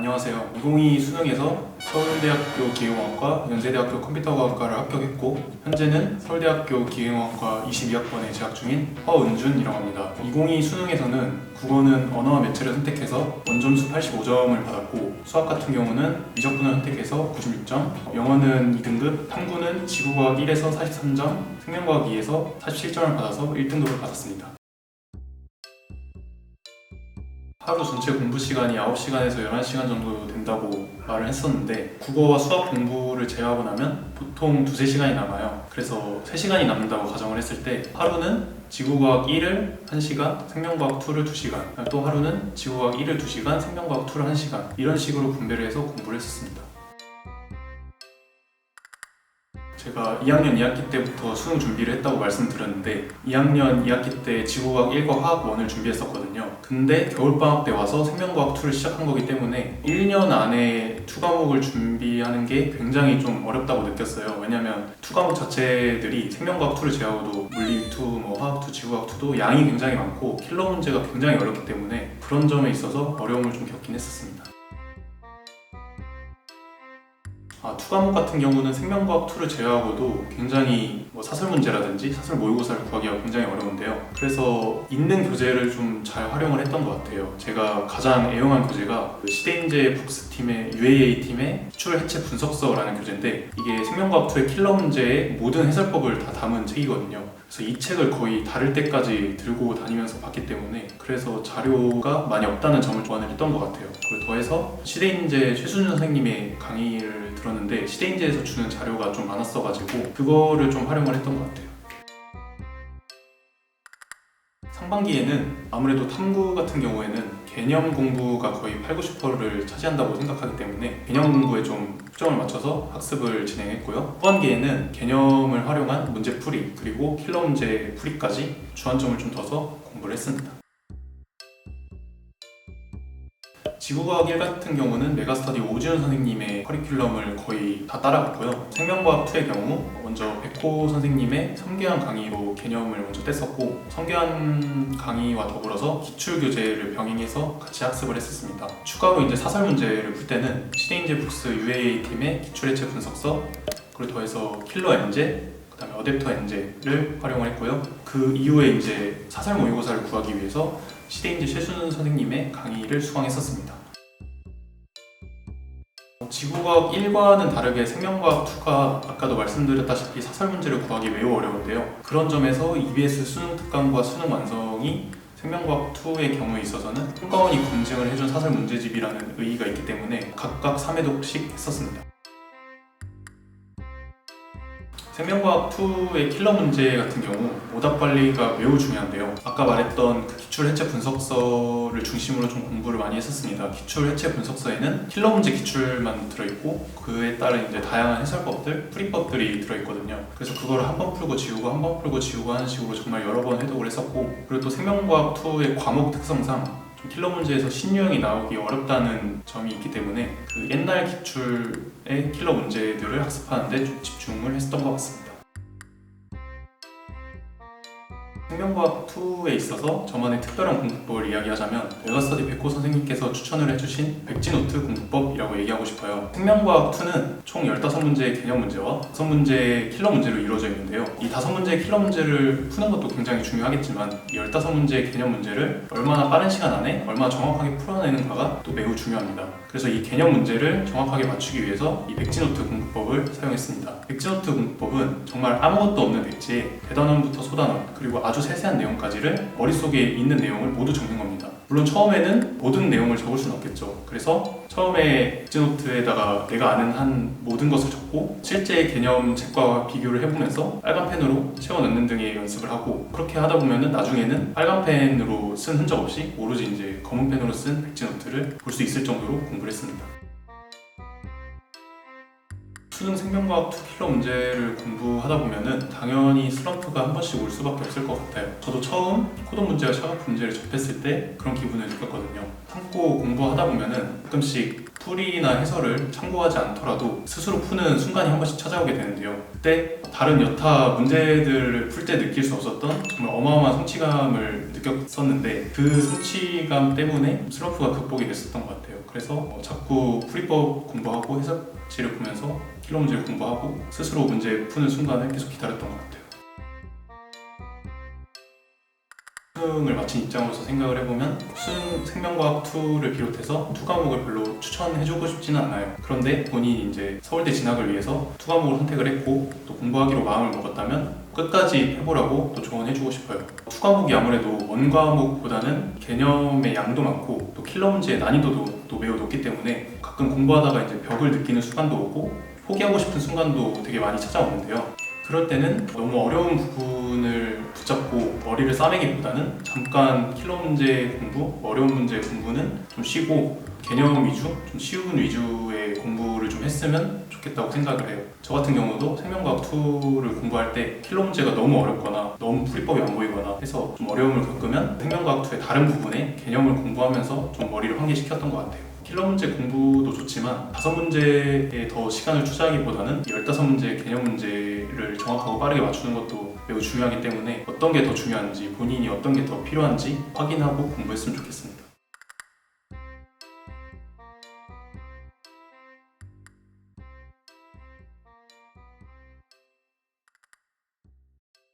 안녕하세요. 2022 수능에서 서울대학교 기계공학과, 연세대학교 컴퓨터과학과를 합격했고 현재는 서울대학교 기계공학과 22학번에 재학 중인 허은준이라고 합니다. 2022 수능에서는 국어는 언어와 매체를 선택해서 원점수 85점을 받았고 수학 같은 경우는 미적분을 선택해서 96점, 영어는 2등급, 탐구는 지구과학 1에서 43점, 생명과학 2에서 47점을 받아서 1등급을 받았습니다. 하루 전체 공부 시간이 9시간에서 11시간 정도 된다고 말을 했었는데 국어와 수학 공부를 제외하고 나면 보통 2-3시간이 남아요. 그래서 3시간이 남는다고 가정을 했을 때 하루는 지구과학 1을 1시간, 생명과학 2를 2시간, 또 하루는 지구과학 1을 2시간, 생명과학 2를 1시간, 이런 식으로 분배를 해서 공부를 했었습니다. 제가 2학년 2학기 때부터 수능 준비를 했다고 말씀드렸는데 2학년 2학기 때 지구과학 1과 화학 1을 준비했었거든요. 근데 겨울방학 때 와서 생명과학 2를 시작한 거기 때문에 1년 안에 2과목을 준비하는 게 굉장히 좀 어렵다고 느꼈어요. 왜냐면 2과목 자체들이 생명과학 2를 제외하고도 물리 2, 화학 2, 지구과학 2도 양이 굉장히 많고 킬러 문제가 굉장히 어렵기 때문에 그런 점에 있어서 어려움을 좀 겪긴 했었습니다. 2과목 같은 경우는 생명과학 2를 제외하고도 굉장히 사설 문제라든지 사설 모의고사를 구하기가 굉장히 어려운데요. 그래서 있는 교재를 좀 잘 활용을 했던 것 같아요. 제가 가장 애용한 교재가 시대인재 북스팀의 UAA팀의 기출 해체 분석서라는 교재인데 이게 생명과학 2의 킬러 문제의 모든 해설법을 다 담은 책이거든요. 그래서 이 책을 거의 다를 때까지 들고 다니면서 봤기 때문에 그래서 자료가 많이 없다는 점을 조언을 했던 것 같아요. 그리고 더해서 시대인재 최순준 선생님의 강의를 들었는데 시대인재에서 주는 자료가 좀 많았어가지고 그거를 좀 활용을 했던 것 같아요. 상반기에는 아무래도 탐구 같은 경우에는 개념 공부가 거의 80~90%를 차지한다고 생각하기 때문에 개념 공부에 좀 초점을 맞춰서 학습을 진행했고요. 후반기에는 개념을 활용한 문제 풀이 그리고 킬러 문제 풀이까지 주안점을 좀 둬서 공부를 했습니다. 지구과학 1 같은 경우는 메가스터디 오지훈 선생님의 커리큘럼을 거의 다 따라갔고요. 생명과학 2의 경우 먼저 백호 선생님의 성계한 강의로 개념을 먼저 뗐었고 성계한 강의와 더불어서 기출교재를 병행해서 같이 학습을 했었습니다. 추가로 이제 사설 문제를 풀 때는 시대인재 북스 UAA팀의 기출해체 분석서 그리고 더해서 킬러 엔제 그다음에 어댑터 엔제를 활용을 했고요. 그 이후에 이제 사설 모의고사를 구하기 위해서 시대인재 최순준 선생님의 강의를 수강했었습니다. 지구과학 1과는 다르게 생명과학 2가 아까도 말씀드렸다시피 사설 문제를 구하기 매우 어려운데요. 그런 점에서 EBS 수능 특강과 수능 완성이 생명과학 2의 경우에 있어서는 평가원이 검증을 해준 사설 문제집이라는 의의가 있기 때문에 각각 3회독씩 했었습니다. 생명과학 2의 킬러 문제 같은 경우 오답 관리가 매우 중요한데요. 아까 말했던 그 기출 해체 분석서를 중심으로 좀 공부를 많이 했었습니다. 기출 해체 분석서에는 킬러 문제 기출만 들어있고 그에 따른 이제 다양한 해설법들, 풀이법들이 들어있거든요. 그래서 그거를 한 번 풀고 지우고 한 번 풀고 지우고 하는 식으로 정말 여러 번 해독을 했었고 그리고 또 생명과학 2의 과목 특성상 킬러 문제에서 신유형이 나오기 어렵다는 점이 있기 때문에 그 옛날 기출의 킬러 문제들을 학습하는 데 좀 집중을 했었던 것 같습니다. 생명과학 2에 있어서 저만의 특별한 공부법을 이야기하자면 메가스터디 백호 선생님께서 추천을 해주신 백지노트 공부법이라고 얘기하고 싶어요. 생명과학 2는 총 15문제의 개념 문제와 5문제의 킬러 문제로 이루어져 있는데요. 이 5문제의 킬러 문제를 푸는 것도 굉장히 중요하겠지만 이 15문제의 개념 문제를 얼마나 빠른 시간 안에 얼마나 정확하게 풀어내는가가 또 매우 중요합니다. 그래서 이 개념 문제를 정확하게 맞추기 위해서 이 백지노트 공부법을 사용했습니다. 백지노트 공부법은 정말 아무것도 없는 백지에 대단원부터 소단원 그리고 아주 세세한 내용까지를 머릿속에 있는 내용을 모두 적는 겁니다. 물론 처음에는 모든 내용을 적을 수는 없겠죠. 그래서 처음에 백지노트에다가 내가 아는 한 모든 것을 적고 실제 개념 책과 비교를 해보면서 빨간 펜으로 채워넣는 등의 연습을 하고 그렇게 하다 보면은 나중에는 빨간 펜으로 쓴 흔적 없이 오로지 이제 검은 펜으로 쓴 백지노트를 볼 수 있을 정도로 공부를 했습니다. 수능 생명과학 2 킬러 문제를 공부하다 보면은 당연히 슬럼프가 한 번씩 올 수밖에 없을 것 같아요. 저도 처음 코드 문제와 샤프 문제를 접했을 때 그런 기분을 느꼈거든요. 참고 공부하다 보면은 가끔씩 풀이나 해설을 참고하지 않더라도 스스로 푸는 순간이 한 번씩 찾아오게 되는데요. 그때 다른 여타 문제들을 풀 때 느낄 수 없었던 정말 어마어마한 성취감을 느꼈었는데 그 성취감 때문에 슬럼프가 극복이 됐었던 것 같아요. 그래서 자꾸 풀이법 공부하고 해석지를 보면서 킬러 문제를 공부하고 스스로 문제 푸는 순간을 계속 기다렸던 것 같아요. 수능을 마친 입장으로서 생각을 해보면 수능 생명과학 2를 비롯해서 2 과목을 별로 추천해주고 싶지는 않아요. 그런데 본인이 이제 서울대 진학을 위해서 2 과목을 선택을 했고 또 공부하기로 마음을 먹었다면 끝까지 해보라고 또 조언해주고 싶어요. 2 과목이 아무래도 원 과목보다는 개념의 양도 많고 또 킬러 문제의 난이도도 또 매우 높기 때문에 가끔 공부하다가 이제 벽을 느끼는 순간도 오고 포기하고 싶은 순간도 되게 많이 찾아오는데요. 그럴 때는 너무 어려운 부분을 붙잡고 머리를 싸매기보다는 잠깐 킬러 문제 공부, 어려운 문제 공부는 좀 쉬고 개념 위주, 좀 쉬운 위주의 공부를 좀 했으면 좋겠다고 생각을 해요. 저 같은 경우도 생명과학 2를 공부할 때 킬러 문제가 너무 어렵거나 너무 풀이법이 안 보이거나 해서 좀 어려움을 겪으면 생명과학 2의 다른 부분에 개념을 공부하면서 좀 머리를 환기시켰던 것 같아요. 킬러 문제 공부도 좋지만 5문제에 더 시간을 투자하기보다는 15문제의 개념 문제를 정확하고 빠르게 맞추는 것도 매우 중요하기 때문에 어떤 게 더 중요한지 본인이 어떤 게 더 필요한지 확인하고 공부했으면 좋겠습니다.